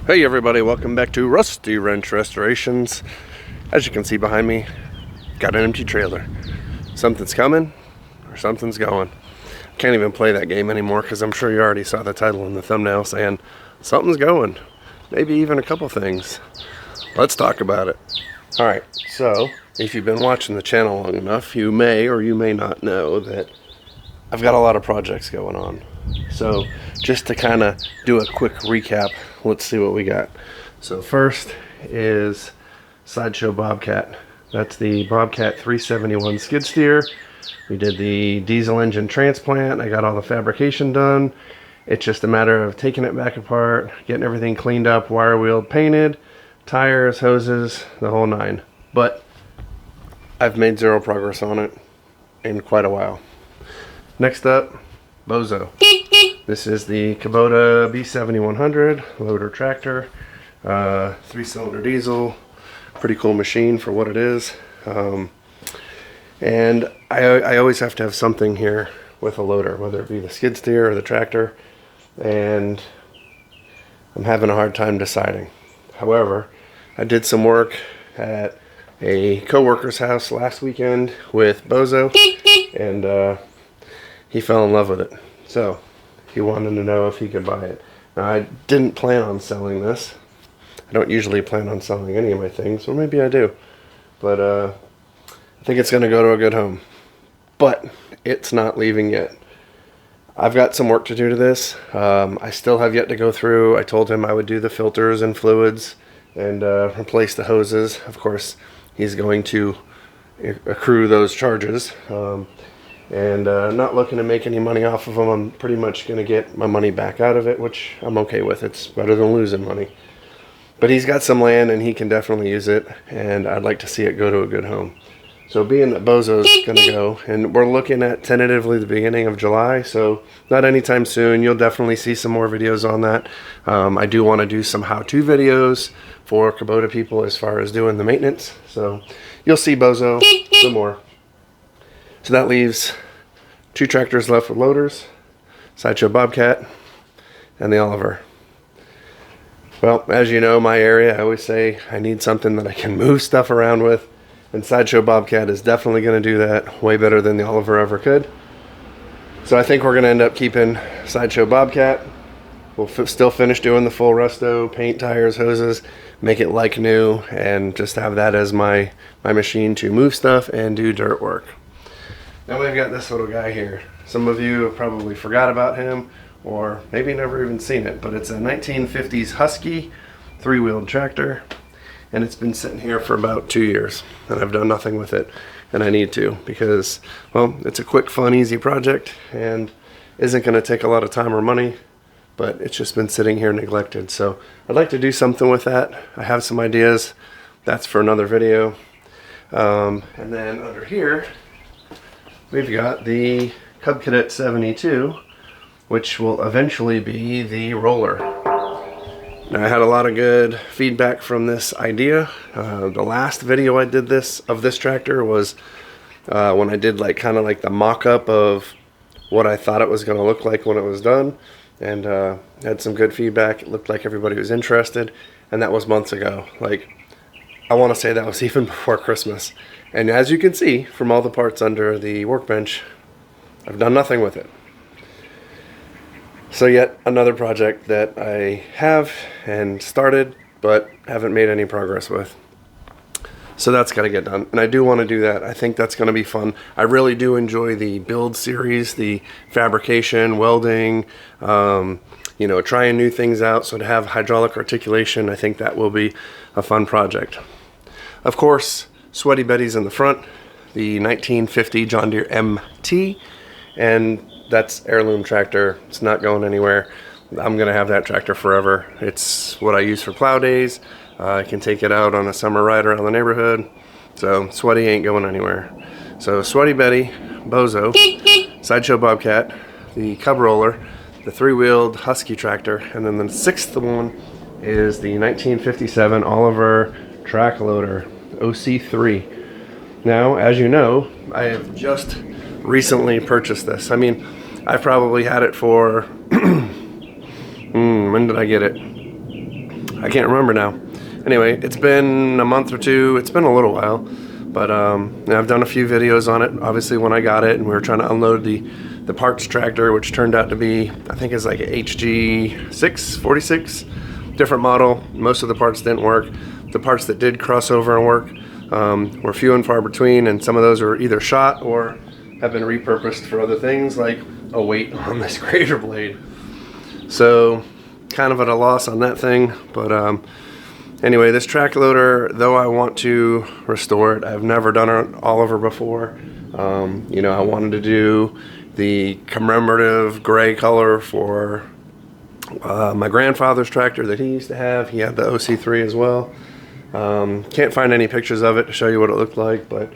Hey everybody, welcome back to Rusty Wrench Restorations. As you can see behind me, got an empty trailer. Something's coming or something's going. Can't even play that game anymore because I'm sure you already saw the title in the thumbnail saying something's going. Maybe even a couple things. Let's talk about it. Alright, so if you've been watching the channel long enough, you may or you may not know that I've got a lot of projects going on. So just to kind of do a quick recap, let's see what we got. So first is Sideshow Bobcat. That's the Bobcat 371 skid steer. We did the diesel engine transplant. I got all the fabrication done. It's just a matter of taking it back apart, getting everything cleaned up, wire wheeled, painted, tires, hoses, the whole nine. But I've made zero progress on it in quite a while. Next up, Bozo. This is the Kubota B7100 loader tractor, 3-cylinder diesel, pretty cool machine for what it is. And I always have to have something here with a loader, whether it be the skid steer or the tractor, and I'm having a hard time deciding. However, I did some work at a co-worker's house last weekend with Bozo, and he fell in love with it. So he wanted to know if he could buy it. Now, I didn't plan on selling this. I don't usually plan on selling any of my things, or maybe I do. But I think it's going to go to a good home. But it's not leaving yet. I've got some work to do to this. I still have yet to go through. I told him I would do the filters and fluids and replace the hoses. Of course, he's going to accrue those charges. And not looking to make any money off of them. I'm pretty much going to get my money back out of it, which I'm okay with. It's better than losing money. But he's got some land and he can definitely use it, and I'd like to see it go to a good home. So being that Bozo's going to go, and we're looking at tentatively the beginning of July, so not anytime soon. You'll definitely see some more videos on that. I do want to do some how-to videos for Kubota people as far as doing the maintenance. So you'll see Bozo some more. So that leaves 2 tractors left with loaders, Sideshow Bobcat, and the Oliver. Well, as you know, my area, I always say I need something that I can move stuff around with, and Sideshow Bobcat is definitely going to do that way better than the Oliver ever could. So I think we're going to end up keeping Sideshow Bobcat. We'll still finish doing the full resto, paint, tires, hoses, make it like new, and just have that as my machine to move stuff and do dirt work. Now we've got this little guy here. Some of you have probably forgot about him, or maybe never even seen it, but it's a 1950s Husky 3-wheeled tractor, and it's been sitting here for about 2 years, and I've done nothing with it, and I need to, because, well, it's a quick, fun, easy project, and isn't going to take a lot of time or money, but it's just been sitting here neglected. So I'd like to do something with that. I have some ideas. That's for another video. And then under here, we've got the Cub Cadet 72, which will eventually be the roller. Now, I had a lot of good feedback from this idea. The last video I did of this tractor was when I did kind of like the mock-up of what I thought it was going to look like when it was done, and had some good feedback. It looked like everybody was interested, and that was months ago. I want to say that was even before Christmas. And as you can see from all the parts under the workbench, I've done nothing with it. So yet another project that I have and started, but haven't made any progress with. So that's got to get done. And I do want to do that. I think that's going to be fun. I really do enjoy the build series, the fabrication, welding, trying new things out. So to have hydraulic articulation, I think that will be a fun project. Of course, Sweaty Betty's in the front, the 1950 John Deere MT, and that's heirloom tractor. It's not going anywhere. I'm going to have that tractor forever. It's what I use for plow days. I can take it out on a summer ride around the neighborhood. So Sweaty ain't going anywhere. So Sweaty Betty, Bozo, Sideshow Bobcat, the Cub Roller, the 3-wheeled Husky tractor, and then the 6th one is the 1957 Oliver Tracloader OC3. Now, as you know, I have just recently purchased this. I mean, I've probably had it for when did I get it? I can't remember now. Anyway, it's been a month or two. It's been a little while, but I've done a few videos on it. Obviously, when I got it and we were trying to unload the parts tractor, which turned out to be, I think it's like a HG646, different model. Most of the parts didn't work. The parts that did cross over and work were few and far between, and some of those were either shot or have been repurposed for other things, like a weight on this grader blade. So kind of at a loss on that thing, but anyway, this Tracloader, though I want to restore it, I've never done an Oliver before. You know, I wanted to do the commemorative gray color for my grandfather's tractor that he used to have. He had the OC3 as well. Can't find any pictures of it to show you what it looked like, but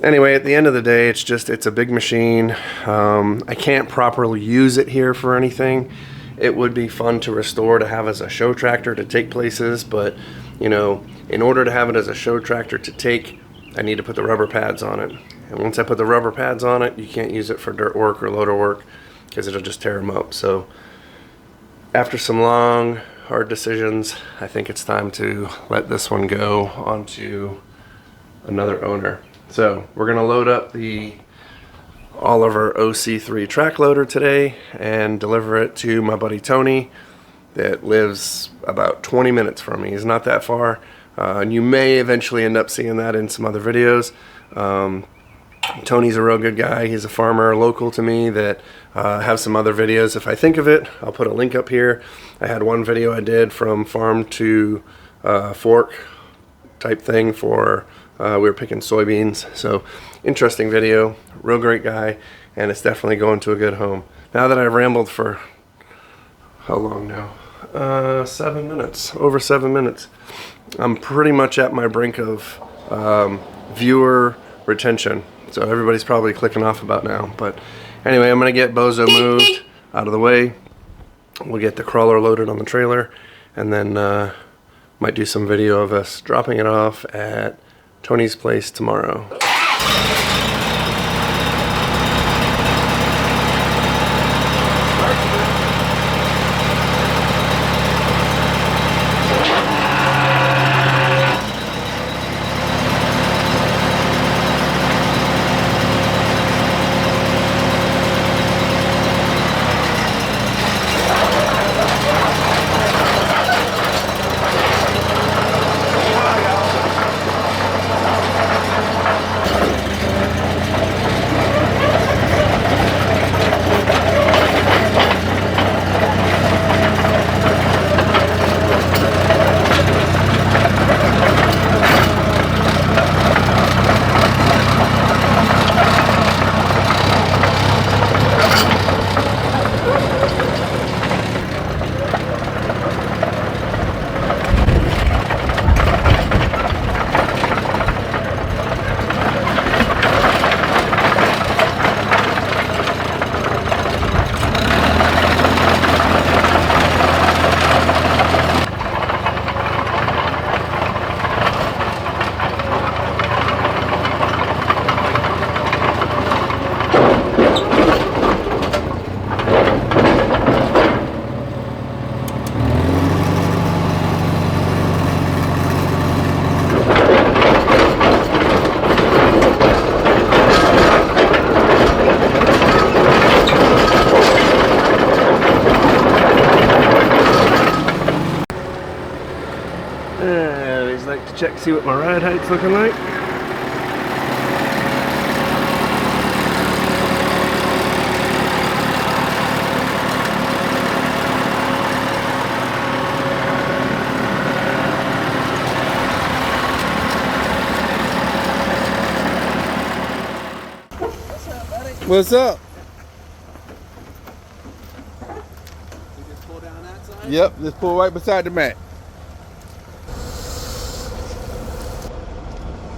anyway, at the end of the day, it's a big machine. I can't properly use it here for anything. It would be fun to restore, to have as a show tractor to take places, but you know, in order to have it as a show tractor to take, I need to put the rubber pads on it. And once I put the rubber pads on it, you can't use it for dirt work or loader work because it'll just tear them up. So after some long, hard decisions, I think it's time to let this one go onto another owner. So we're gonna load up the Oliver OC3 Tracloader today and deliver it to my buddy Tony that lives about 20 minutes from me. He's not that far, and you may eventually end up seeing that in some other videos. Tony's a real good guy. He's a farmer local to me that have some other videos. If I think of it, I'll put a link up here. I had one video I did from farm to fork type thing for we were picking soybeans. So interesting video, real great guy, and it's definitely going to a good home. Now that I've rambled for how long now? 7 minutes, over 7 minutes. I'm pretty much at my brink of viewer retention. So everybody's probably clicking off about now. But anyway, I'm gonna get Bozo moved out of the way. We'll get the crawler loaded on the trailer, and then might do some video of us dropping it off at Tony's place tomorrow. Check, see what my ride height's looking like. What's up? We just pull down that side? Yep, just pull right beside the mat.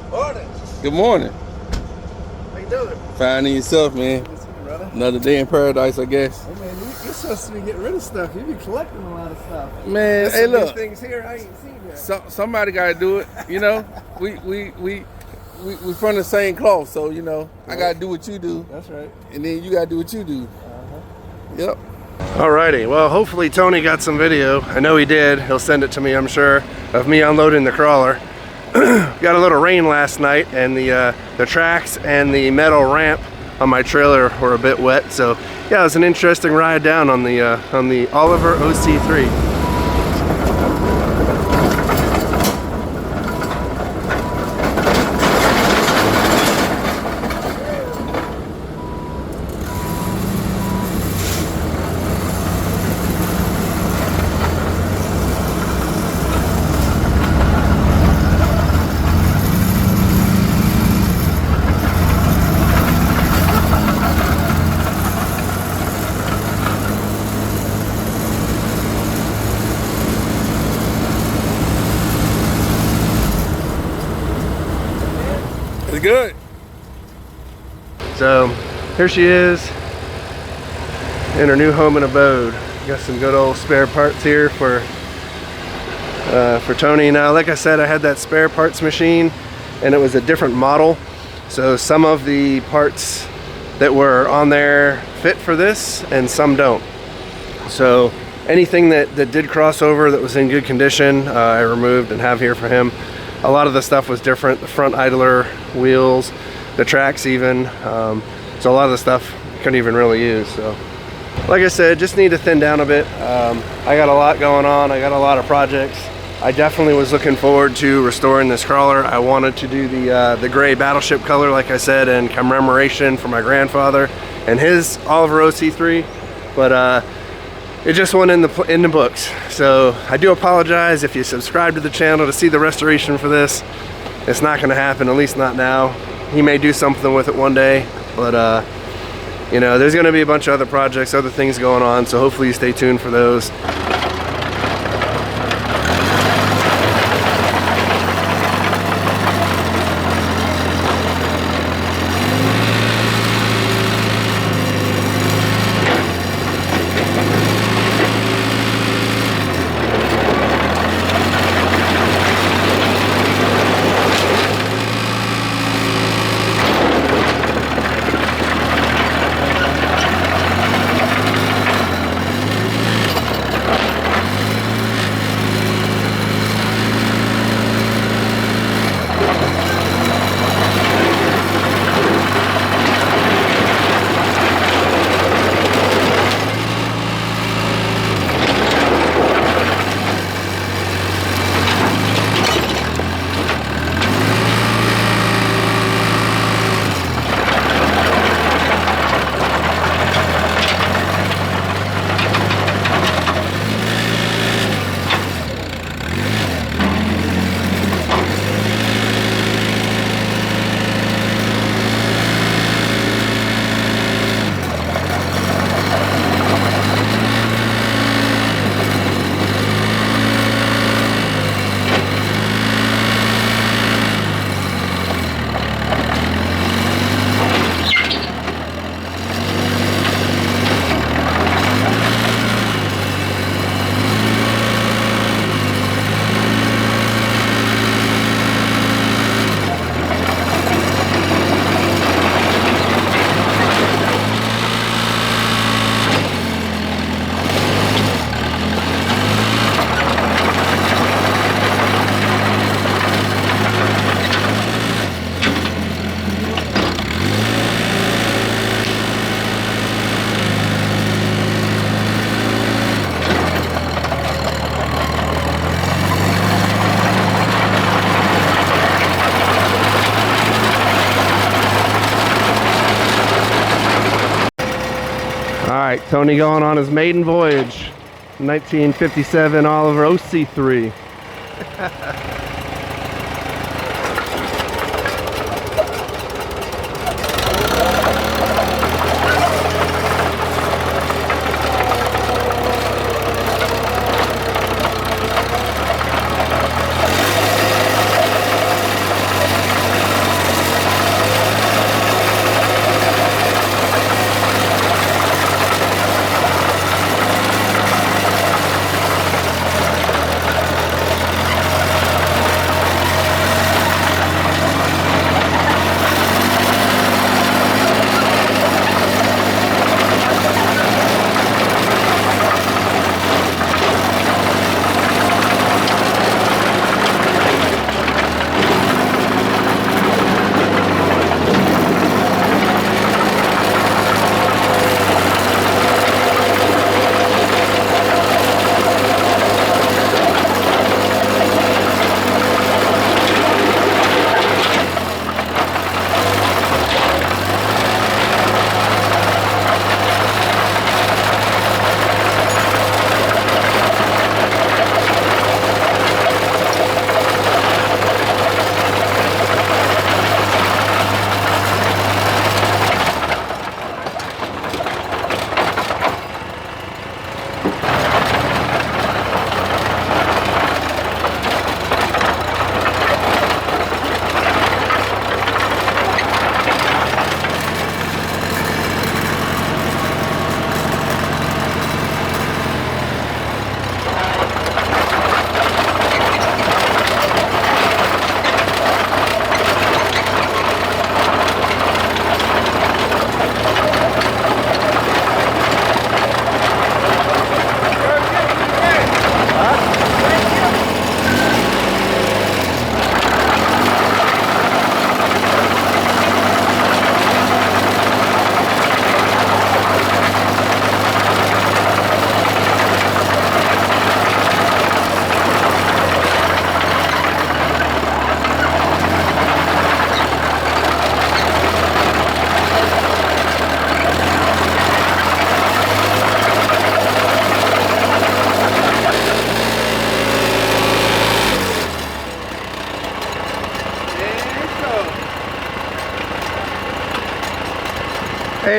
Morning. Good morning. How you doing? Finding yourself, man. Good to see you, brother. Another day in paradise, I guess. Hey, man, you're supposed to be getting rid of stuff. You be collecting a lot of stuff. Man, There's hey, some new look. things here I ain't seen yet. Somebody got to do it, you know. we from the same cloth, so you know. I got to do what you do, That's right. and then you got to do what you do. Yep. Alrighty, well hopefully Tony got some video. I know he did. He'll send it to me, I'm sure, of me unloading the crawler. Got a little rain last night, and the tracks and the metal ramp on my trailer were a bit wet. So yeah, it was an interesting ride down on the Oliver OC3. It's good. So here she is in her new home and abode. Got some good old spare parts here for Tony. Now, like I said, I had that spare parts machine, and it was a different model. So some of the parts that were on there fit for this, and some don't. So anything that did cross over that was in good condition, I removed and have here for him. A lot of the stuff was different, the front idler wheels, the tracks even. So a lot of the stuff couldn't even really use. So like I said, just need to thin down a bit. I got a lot going on, I got a lot of projects. I definitely was looking forward to restoring this crawler. I wanted to do the gray battleship color, like I said, in commemoration for my grandfather and his Oliver OC3, but it just went in the books. So I do apologize if you subscribe to the channel to see the restoration for this. It's not going to happen, at least not now. He may do something with it one day, but you know, there's going to be a bunch of other projects, other things going on, so hopefully you stay tuned for those. Alright, Tony going on his maiden voyage. 1957 Oliver OC3.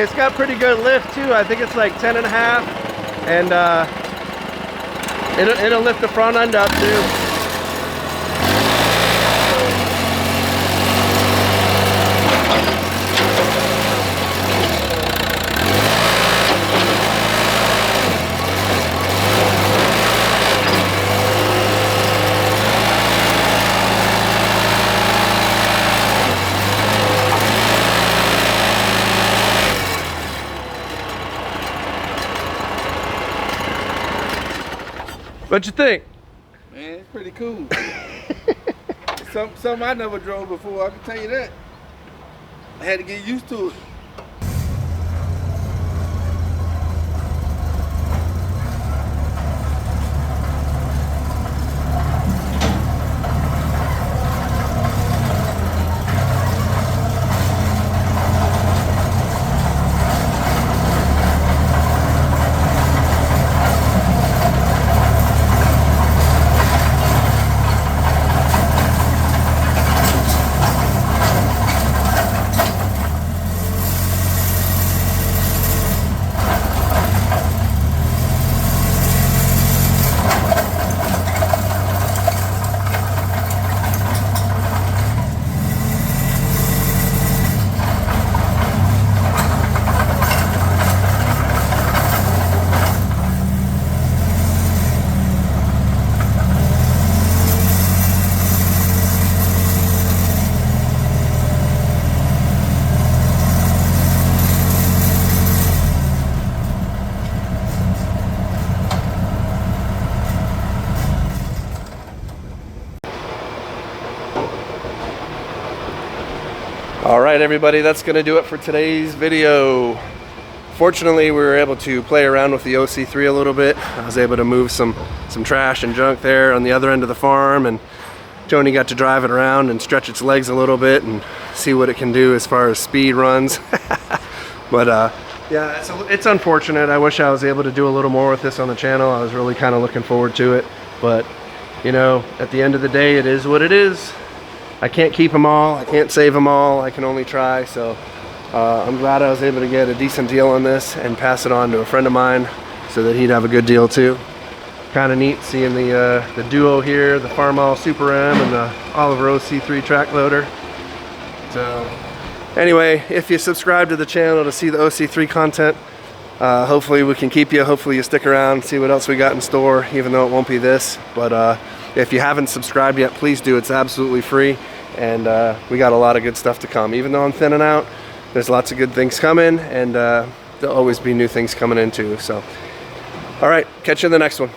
it's got pretty good lift too. I think it's like 10 and a half, and it'll lift the front end up too. What you think? Man, it's pretty cool. Something I never drove before, I can tell you that. I had to get used to it. All right, everybody, that's going to do it for today's video. Fortunately, we were able to play around with the OC3 a little bit. I was able to move some trash and junk there on the other end of the farm, and Joni got to drive it around and stretch its legs a little bit and see what it can do as far as speed runs. But yeah, it's unfortunate. I wish I was able to do a little more with this on the channel. I was really kind of looking forward to it, but you know, at the end of the day, it is what it is. I can't keep them all, I can't save them all, I can only try. So I'm glad I was able to get a decent deal on this and pass it on to a friend of mine so that he'd have a good deal too. Kind of neat seeing the duo here, the Farmall Super M and the Oliver OC3 Tracloader. So anyway, if you subscribe to the channel to see the OC3 content, hopefully we can keep you, hopefully you stick around, see what else we got in store, even though it won't be this. But if you haven't subscribed yet, please do, it's absolutely free. And we got a lot of good stuff to come. Even though I'm thinning out, there's lots of good things coming, and there'll always be new things coming in too. So, all right, catch you in the next one.